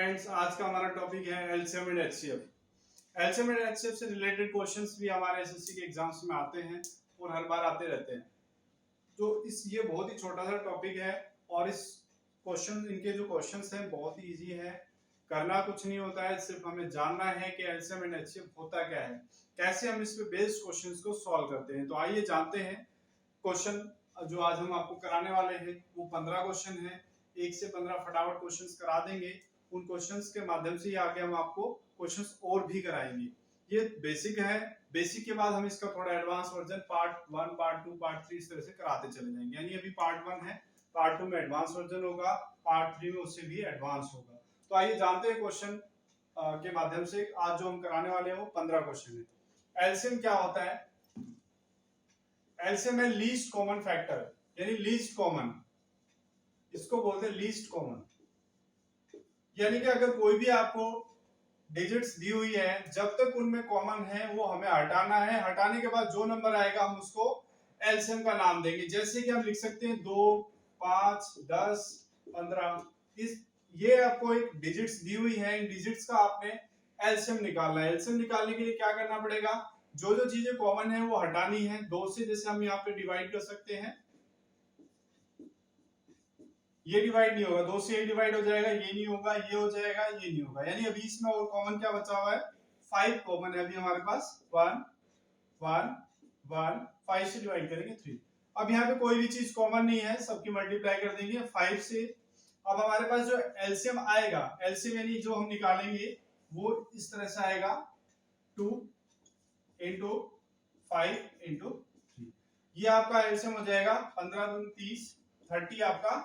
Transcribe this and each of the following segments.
Friends, आज का हमारा टॉपिक है LCM and HCF. LCM and HCF से रिलेटेड क्वेश्चंस भी हमारे एसएससी के एग्जाम्स में आते हैं और हर बार आते रहते हैं। तो ये बहुत ही छोटा सा टॉपिक है और इनके जो क्वेश्चंस हैं बहुत ही इजी है। करना कुछ नहीं होता है, सिर्फ हमें जानना है कि एलसीएम एंड एचसीएफ होता क्या है, कैसे हम इस पे बेस्ड क्वेश्चंस को सॉल्व करते हैं। तो आइए जानते हैं। क्वेश्चन जो आज हम आपको कराने वाले हैं वो 15 क्वेश्चन है। 1 से 15 फटाफट क्वेश्चंस करा देंगे। उन क्वेश्चंस के माध्यम से ही आगे हम आपको क्वेश्चंस और भी कराएंगे। ये बेसिक है। बेसिक के बाद हम इसका थोड़ा advance version part 1, part 2, part 3 इस तरह से कराते चले जाएंगे। यानी अभी पार्ट 1 है, पार्ट 2 में एडवांस वर्जन होगा, पार्ट 3 में उससे भी एडवांस होगा। तो आइए जानते हैं क्वेश्चन के माध्यम से। आज जो हम कराने वाले हैं वो 15 क्वेश्चन है। एलसीएम क्या होता है? एलसीएम है लीस्ट कॉमन फैक्टर, यानी लीस्ट कॉमन, इसको बोलते हैं लीस्ट कॉमन। यानी कि अगर कोई भी आपको डिजिट्स दी हुई है, जब तक उनमें कॉमन है वो हमें हटाना है। हटाने के बाद जो नंबर आएगा हम उसको एलसीएम का नाम देंगे। जैसे कि हम लिख सकते हैं 2, 5, 10, 15। ये आपको एक डिजिट्स दी हुई है, इन डिजिट्स का आपने एलसीएम निकालना है। एलसीएम निकालने के लिए क्या करना पड़ेगा? जो जो चीजें कॉमन है वो हटानी है। 2 से जैसे हम यहाँ पे डिवाइड कर सकते हैं, ये डिवाइड नहीं होगा, 2 से ये डिवाइड हो जाएगा, ये नहीं होगा, ये हो जाएगा, ये नहीं होगा। यानी अभी इसमें और कॉमन क्या बचा हुआ है? 5 कॉमन है अभी हमारे पास। 1 1 1, 5 से डिवाइड करेंगे 3। अब यहाँ पे कोई भी चीज कॉमन नहीं है, सबकी मल्टीप्लाई कर देंगे 5 से। अब हमारे पास जो एलसीएम आएगा, एलसीएम यानी जो हम निकालेंगे वो इस तरह से आएगा, 2 into 5 into 3। ये आपका एलसीएम हो जाएगा 15 दूनी 30, 30 आपका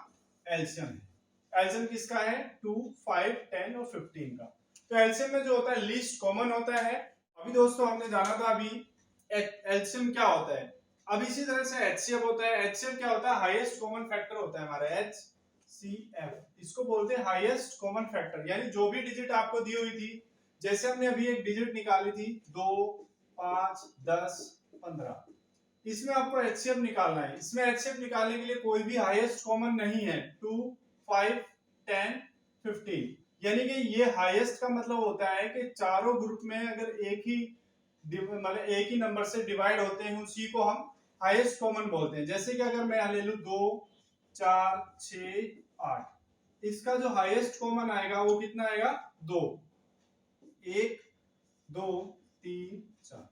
एलसीएम है। एलसीएम किसका है? 2, 5, 10 और 15 का। तो एलसीएम में जो होता है लीस्ट कॉमन होता है। अभी दोस्तों हमने जाना था अभी एलसीएम क्या होता है। अब इसी तरह से एचसीएफ होता है। एचसीएफ क्या होता है? हाईएस्ट कॉमन फैक्टर होता है हमारा एचसीएफ। इसको बोलते हैं हाईएस्ट कॉमन फैक्टर। यानी जो भी डिजिट आपको दी हुई थी, जैसे हमने अभी एक डिजिट निकाली थी 2, 5, 10, 15, इसमें आपको एचसीएफ निकालना है। इसमें एचसीएफ निकालने के लिए कोई भी हाईएस्ट कॉमन नहीं है। 2, 5, 10, 15। यानी कि ये हाईएस्ट का मतलब होता है कि चारों ग्रुप में अगर एक ही नंबर से डिवाइड होते हैं, उसी को हम हाईएस्ट कॉमन बोलते हैं। जैसे कि अगर मैं यहाँ ले लूं 2, 4, 6, 8, इसका जो हाईएस्ट कॉमन आएगा वो कितना आएगा? 2। 1, 2, 3, 4।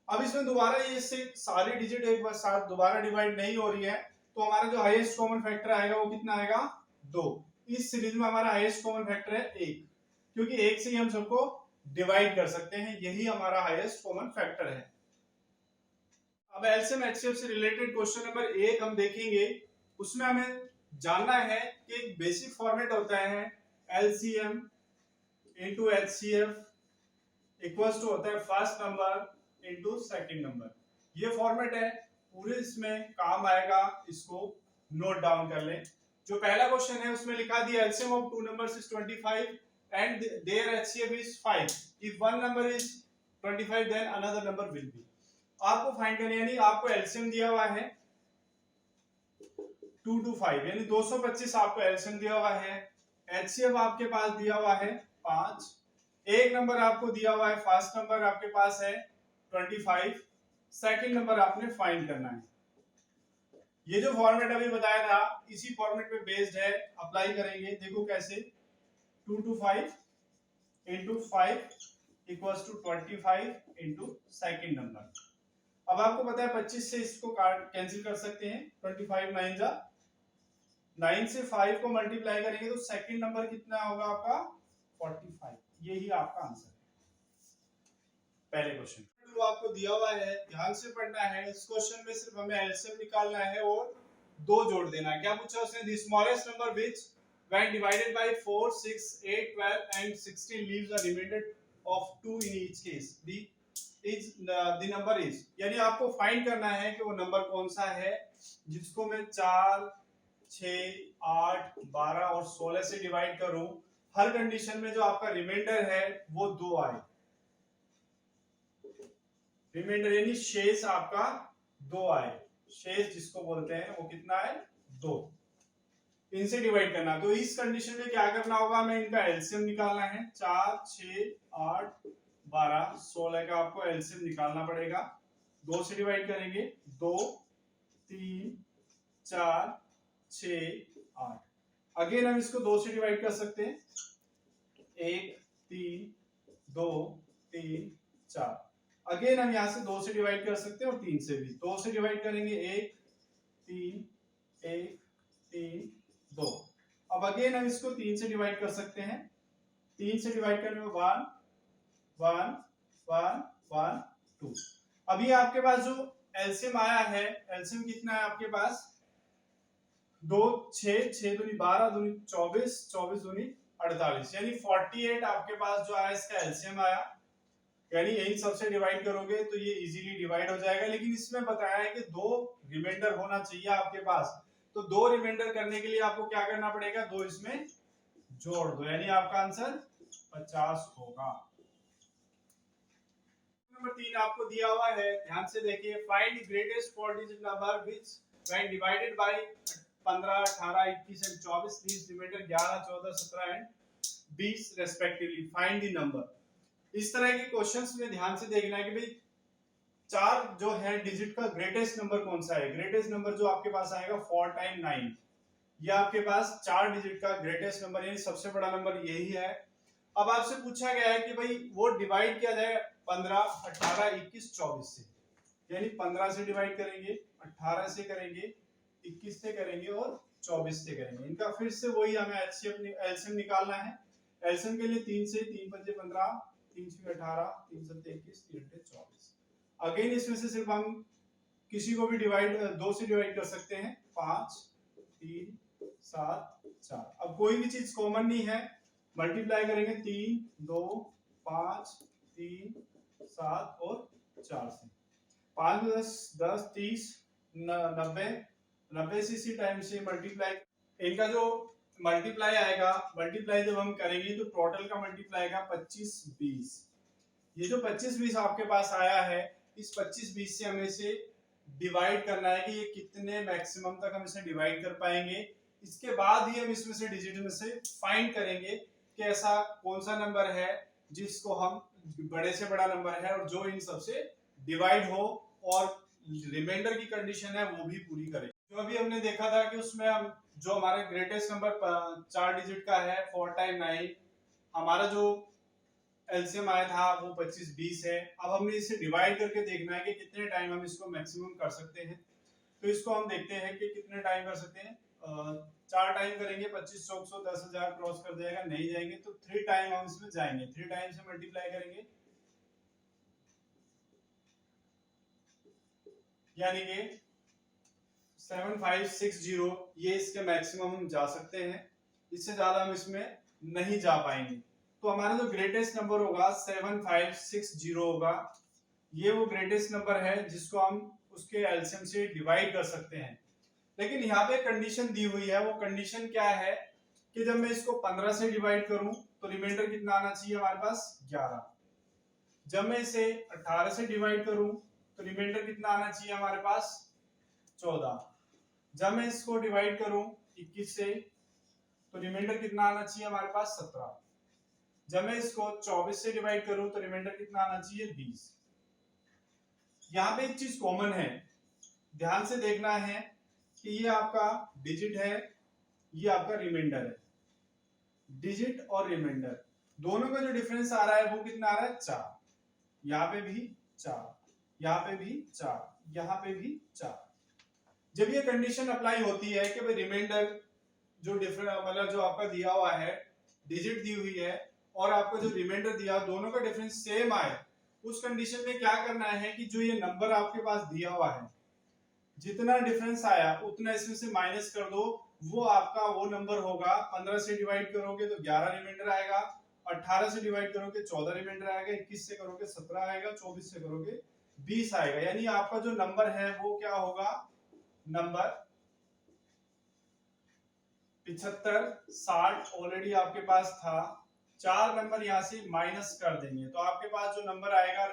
अब इसमें दोबारा ये इससे सारी डिजिट एक बार साथ दोबारा डिवाइड नहीं हो रही है, तो हमारा जो हाईएस्ट कॉमन फैक्टर आएगा वो कितना आएगा? 2। इस सीरीज में हमारा हाईएस्ट कॉमन फैक्टर है 1, क्योंकि 1 से ही हम सबको डिवाइड कर सकते हैं। यही हमारा हाईएस्ट कॉमन फैक्टर है। अब एलसीएम एचसीएफ से रिलेटेड क्वेश्चन नंबर 1 हम देखेंगे। उसमें हमें जानना है कि एक बेसिक फॉर्मेट होता है LCM into HCF equals to होता है first number into second number. ये फॉर्मेट है, पूरे इसमें काम आएगा, इसको नोट डाउन कर लें। जो पहला क्वेश्चन है उसमें लिखा दिया LCM of two numbers is 25 and their HCF is 5. If one number is 25 then another number will be. आपको फाइंड करना, यानी आपको एलसीएम दिया हुआ है 2 to 5, यानी 225 आपको एलसीएम दिया हुआ है। एचसीएफ आपके पास दिया हुआ है 5। एक नंबर आपको दिया हुआ है, फर्स्ट नंबर आपके पास है 25, सेकंड नंबर आपने फाइंड करना है। ये जो फॉर्मेट अभी बताया था इसी फॉर्मेट पे बेस्ड है, अप्लाई करेंगे। देखो कैसे, 2 to 5 into 5 equals to 25 into second number. अब आपको पता है 25 से इसको कैंसिल कर सकते हैं, 25 9 जा 9 से 5 को मल्टीप्लाई करेंगे तो सेकंड नंबर कितना होगा आपका? 45। यही आपका आंसर है पहले क्वेश्चन। जो आपको दिया हुआ है ध्यान से पढ़ना है। इस क्वेश्चन में सिर्फ हमें एलसीएम निकालना है और 2 जोड़ देना है। क्या पूछा उसने? The smallest number which when divided by 4, 6, 8, 12 and 16 leaves a remainder of 2 in each case. The number is, यानी आपको फाइंड करना है कि वो नंबर कौन सा है जिसको मैं 4, 6, 8, 12 और 16 से डिवाइड करूं। हर कंडीशन में जो आपका रिमाइंडर है वो 2 आए। रिमाइंडर यानी शेष आपका 2 आए। शेष जिसको बोलते हैं वो कितना है? 2। इनसे डिवाइड करना। तो इस कंडीशन में क्या करना होगा, हमें इनका एलसीएम निकालना है। 4 6 8 12 16 का आपको एलसीएम निकालना पड़ेगा। 2 से डिवाइड करेंगे, 2 3 4 6 8। अगेन हम इसको 2 से डिवाइड कर सकते हैं, 1 3 2 3 4। अगेन हम यहां से 2 से डिवाइड कर सकते हैं और 3 से भी। 2 से डिवाइड करेंगे, 1 3 1 3 2। अब अगेन हम इसको 3 से डिवाइड कर सकते हैं। 3 से डिवाइड करने में 1 1 1 1 2। अभी आपके पास जो एलसीएम आया है, एलसीएम कितना है आपके पास, 2 6 6 दूनी 12 दूनी 24 24 दूनी 48, यानी 48 आपके पास जो आया इसका एलसीएम आया। यानी इन सबसे डिवाइड करोगे तो ये इजीली डिवाइड हो जाएगा। लेकिन इसमें बताया है कि 2 रिमाइंडर होना चाहिए आपके पास। तो 2 रिमाइंडर करने के लिए आपको क्या करना पड़ेगा, 2 इसमें जोड़ दो, यानी आपका आंसर 50 होगा। नंबर 3 आपको दिया हुआ है, ध्यान से देखिए। Find greatest 4 digit number which when divided by 15 18 21 and 24 leaves remainder 11 14 17 and 20 respectively. Find the number. इस तरह के क्वेश्चंस में ध्यान से देखना है कि भाई 4 जो है डिजिट का ग्रेटेस्ट नंबर कौन सा है। ग्रेटेस्ट नंबर जो आपके पास आएगा 4 टाइम 9, ये आपके पास 4 डिजिट का ग्रेटेस्ट नंबर, यानी सबसे बड़ा नंबर यही है। अब आपसे पूछा गया है कि भाई वो डिवाइड किया जाए 15 18 21 24 से, यानी 15 से डिवाइड करेंगे, 18 से करेंगे, 21 से करेंगे और 24 से करेंगे। इनका फिर से वही हमें एलसीएम निकालना है। एलसीएम के लिए 3 से 3 5 15 3 6 18 3 7 21 3 8 24। अगेन इसमें से सिर्फ हम किसी को भी डिवाइड 2 से डिवाइड कर सकते हैं, 5 3 7 4। अब कोई भी चीज कॉमन नहीं है, मल्टीप्लाई करेंगे 3 2 5 3 7 और 4 से। 5 10 10 30 90 90 से इसी टाइम से मल्टीप्लाई। इनका जो मल्टीप्लाई आएगा, मल्टीप्लाई जब हम करेंगे तो टोटल का मल्टीप्लाई आएगा 25 20। ये जो 25 20 आपके पास आया है, इस 25 20 से हमें इसे डिवाइड करना है कि ये कितने मैक्सिमम तक हम इसे डिवाइड कर पाएंगे। इसके बाद ही हम इसमें से डिजिट में से फाइंड करेंगे कि ऐसा कौन सा नंबर है जिसको हम बड़े से बड़ा नंबर है और जो इन सबसे डिवाइड हो और रिमाइंडर की कंडीशन है वो भी पूरी करें। जो अभी हमने देखा था कि उसमें हम जो हमारे ग्रेटेस्ट नंबर 4 डिजिट का है 4 टाइम 9, हमारा जो एलसीएम आया था वो 25 20 है। अब हमने इसे डिवाइड करके देखना है कि कितने टाइम हम इसको मैक्सिमम कर सकते हैं। तो इसको हम देखते हैं कि कितने टाइम कर सकते हैं। 4 टाइम करेंगे, 25 चौक 100 10,000 क्रॉस कर जाएगा, नहीं जाएंगे तो 3 टाइम हम इसमें जाएंगे। 3 टाइम से मल्टीप्लाई करेंगे, यानी कि 7560, ये इसके मैक्सिमम हम जा सकते हैं। इससे ज्यादा हम इसमें नहीं जा पाएंगे। तो हमारा जो ग्रेटेस्ट नंबर होगा 7560 होगा। ये वो ग्रेटेस्ट नंबर है जिसको हम उसके एलसीएम से डिवाइड कर सकते हैं। लेकिन यहाँ पे कंडीशन दी हुई है, वो कंडीशन क्या है कि जब मैं इसको 15 से डिवाइड करूं तो रिमाइंडर कितना आना चाहिए हमारे पास, 11। जब मैं इसे 18 से डिवाइड करूं तो रिमाइंडर कितना आना चाहिए हमारे पास, 14। जब मैं इसको डिवाइड करूं 21 से तो रिमाइंडर कितना आना चाहिए हमारे पास, 17। जब मैं इसको 24 से डिवाइड करूं तो रिमाइंडर कितना आना चाहिए, 20। यहाँ पे एक चीज कॉमन है, ध्यान से देखना है कि ये आपका डिजिट है, ये आपका रिमाइंडर है। डिजिट और रिमाइंडर दोनों का जो डिफरेंस आ रहा है वो कितना आ रहा है, 4। यहाँ पे भी 4, यहाँ पे भी 4, यहाँ पे भी 4। जब ये कंडीशन अप्लाई होती है कि भाई रिमाइंडर जो डिफरेंस मतलब जो आपका दिया हुआ है, डिजिट दी हुई है और आपका जो रिमाइंडर दिया, दोनों का डिफरेंस सेम आए, उस कंडीशन में क्या करना है कि जो ये नंबर आपके पास दिया हुआ है, जितना डिफरेंस आया उतना इसमें से माइनस कर दो, वो आपका वो नंबर होगा। 15 से डिवाइड करोगे तो 11 रिमाइंडर आएगा, 18 से डिवाइड करोगे 14 रिमाइंडर आएगा, 21 से करोगे 17 आएगा, 24 से करोगे 20 आएगा। यानी आपका जो नंबर है वो क्या होगा, नंबर 75 60 ऑलरेडी आपके पास था। 4 नंबर यहां से माइनस कर देंगे तो आपके पास जो नंबर आएगा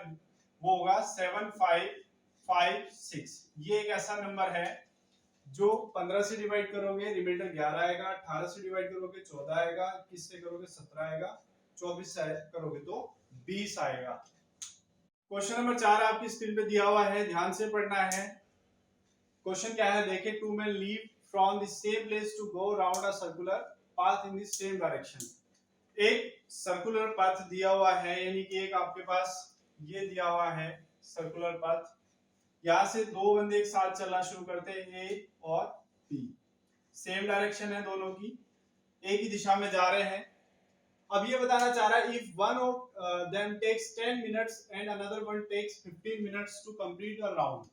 वो होगा 7556। ये एक ऐसा नंबर है जो 15 से डिवाइड करोगे रिमाइंडर 11 आएगा, 18 से डिवाइड करोगे 14 आएगा, 21 से करोगे 17 आएगा, 24 से करोगे तो 20 आएगा। क्वेश्चन नंबर 4 आपकी स्क्रीन पे दिया हुआ है, ध्यान से पढ़ना है। क्वेश्चन क्या है देखें, two man leave from the same place to go round a circular path in the same direction. एक सर्कुलर पाथ दिया हुआ है, यानी कि एक आपके पास ये दिया हुआ है सर्कुलर पाथ, यहां से दो बंदे एक साथ चलना शुरू करते हैं, ए और बी, सेम डायरेक्शन है दोनों की, एक ही दिशा में जा रहे हैं। अब ये बताना चाह रहा है, if one of them takes 10 minutes and another one takes 15 minutes to complete a round,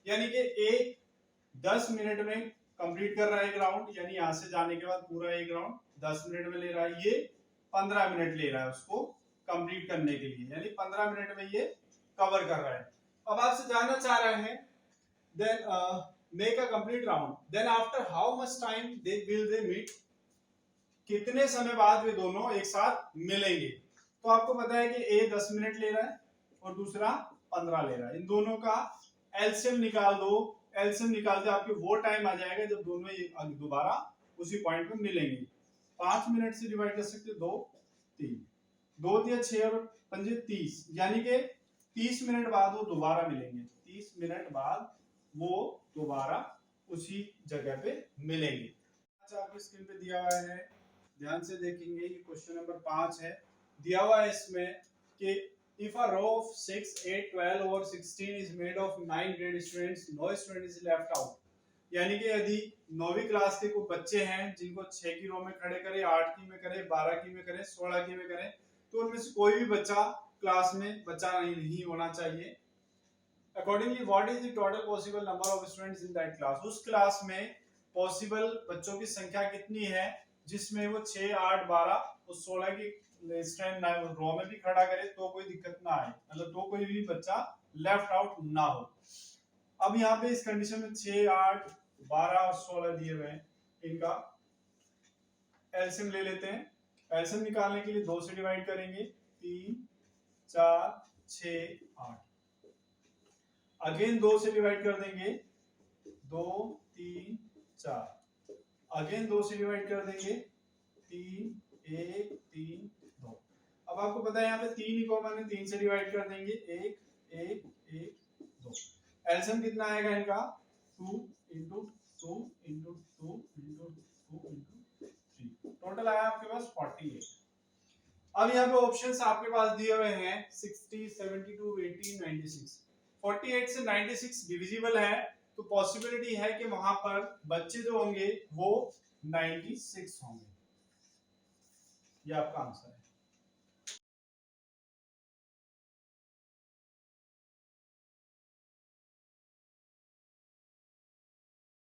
यानी कि एक 10 मिनट में कंप्लीट कर रहा है एक राउंड, यानी यहां से जाने के बाद पूरा एक राउंड 10 मिनट में ले रहा है, ये 15 मिनट ले रहा है उसको कंप्लीट करने के लिए, यानी 15 मिनट में ये कवर कर रहा है। अब आपसे जानना चाह रहे हैं, then make a complete round, then after how much time will they meet, कितने समय बाद वे दोनों एक साथ मिलेंगे। तो आपको पता है कि ए 10 मिनट ले रहा है और दूसरा 15 ले रहा है, इन दोनों का एलसीएम निकाल दो, एलसीएम निकालते आपके वो टाइम आ जाएगा जब दोनों दोबारा उसी पॉइंट पे मिलेंगे। 5 मिनट से डिवाइड कर सकते, 2 3, 2 दिया 6 और 5 30, यानी कि 30 मिनट बाद वो दोबारा मिलेंगे, 30 मिनट बाद वो दोबारा उसी जगह पे मिलेंगे। अच्छा आपकी स्क्रीन पे दिया हुआ है, ध्यान से देखेंगे, ये क्वेश्चन नंबर 5 है, दिया हुआ है इसमें कि if a row of 6 8 12 और 16 is made of 9 grade students, no student is left out, यानी कि यदि 9वीं क्लास के कुछ बच्चे हैं जिनको 6 की रो में खड़े करें, 8 की में करें, 12 की में करें, 16 की में करें, तो उनमें से कोई भी बच्चा क्लास में बचा नहीं होना चाहिए। Accordingly, what is the total possible number of students in that class? उस क्लास में पॉसिबल बच्चों की संख्या कितनी है जिसमें वो 6 8 12 और 16 की स्टूडेंट रो में भी खड़ा करे तो कोई दिक्कत ना आए, मतलब तो कोई भी बच्चा लेफ्ट आउट ना हो। अब यहाँ पे इस कंडीशन में 6 8 12 और 16 दिए हुए हैं, इनका एलसीएम ले लेते हैं। एलसीएम निकालने के लिए 2 से डिवाइड करेंगे, 3 4 6 8, अगेन 2 से डिवाइड कर देंगे, 2 3 4, अगेन 2 से डिवाइड कर देंगे, 3 1 3 2। अब आपको पता है यहाँ पे 3 ही कॉमन है, 3 से डिवाइड कर देंगे, 1 1 1 2। एलसीएम कितना आएगा इनका, 2 into 2 into 2 into 2 into 3, total आया आपके पास 48। अब यहाँ पे ऑप्शंस आपके पास दिए हुए हैं 60 72 80 96। 48 से 96 डिविजिबल है, तो पॉसिबिलिटी है कि वहां पर बच्चे जो होंगे वो 96 होंगे, ये आपका आंसर है।